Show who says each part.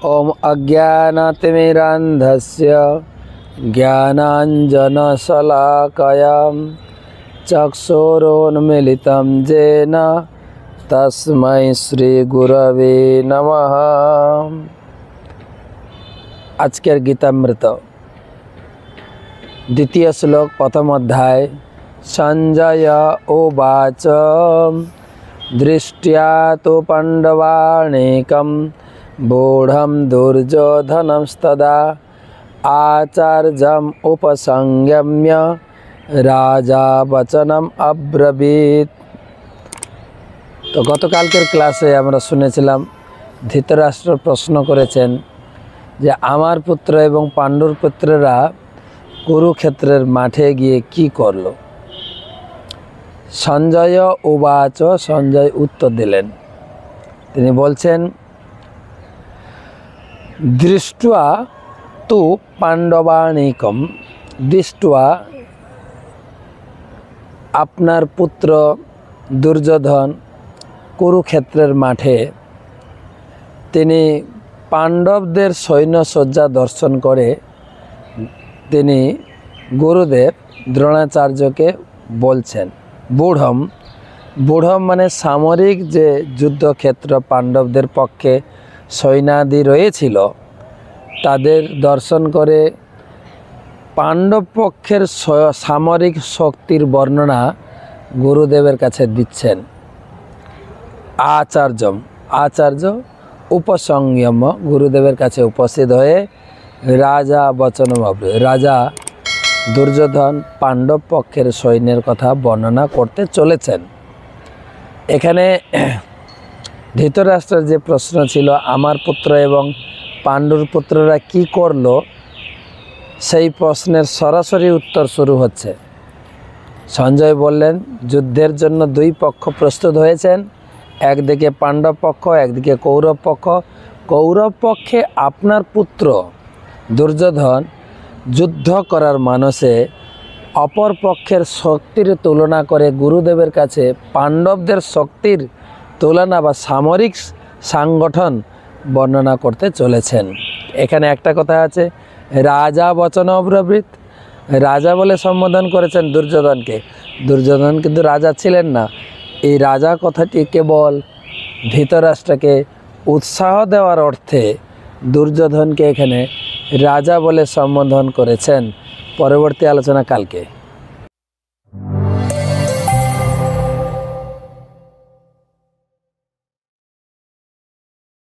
Speaker 1: ओम अज्ञानतिमिरान्धस्य ज्ञानाञ्जनशलाकया चक्षुरुन्मीलितं येन तस्मै श्रीगुरवे नमः। आजकेर गीतामृत द्वितीय श्लोक प्रथम अध्याय। संजय उवाच दृष्ट्या तो पाण्डवानेकं मूढं दुर्योधनस्तदा आचार्यम् उपसंगम्य राजा वचनम अब्रवीत। तो गतकालकेर क्लासे आमरा शुनेছিলাম धृतराष्ट्र प्रश्न करेছেন যে আমার पुत्र एवं पांडुर पुत्रेरा कुरुक्षेत्रेर माठे गिये कि करलो। संजय उवाच, संजय उत्तर दिलेन, तिनि बोलছেন दृष्ट्वा तु पांडवानेकम, दृष्ट्वा आपनार पुत्र दुर्योधन कुरुक्षेत्रेर माठे तिनि पांडवदेर सैन्य सज्जा दर्शन करे तिनि गुरुदेव द्रोणाचार्य के बोलছেন बूढ़म, बूढ़म माने सामरिक जे युद्धक्षेत्र पांडवदेर पक्षे सैन्यादि रयेछिलो तादेर दर्शन करे पांडव पक्षेर सामरिक शक्तिर वर्णना गुरुदेवेर काछे दिच्छेन। आचार्यम, आचार्य उपसंयम गुरुदेवेर काछे उपस्थित हये राजा वचनम अब्रवीत, राजा दुर्योधन पांडव पक्षेर सैन्येर कथा वर्णना करते चलेছেন। एखाने धृतराष्ट्रेर जे प्रश्न छिलो आमार पुत्र एवं पांडुर पुत्ररा कि करलो, सेई प्रश्नेर सरासरि उत्तर शुरू होच्छे। संजय बोलेन युद्धेर जन्य दुई पक्ष प्रस्तुत हयेछेन, एकदिके पांडव पक्ष एकदिके कौरव पक्ष। कौरव पक्षे आपनार पुत्र दुर्योधन युद्ध करार मानसे अपर पक्षेर शक्तिर तुलना करे गुरुदेवेर काछे पांडवदेर शक्तिर तुलना बा सामरिक संगठन वर्णना करते चलेছেন। एखाने एकटा कथा आछे राजा वचन अब्रवीत, राजा बोले सम्बोधन करेছেন दुर्योधनके। दुर्योधन किन्तु राजा छिलेन ना। এই রাজা কথাটি কেবল ধৃতরাষ্ট্রকে উৎসাহ দেওয়ার অর্থে দুর্যোধনকে এখানে রাজা বলে সম্বোধন করেছেন। পরবর্তী আলোচনা কালকে।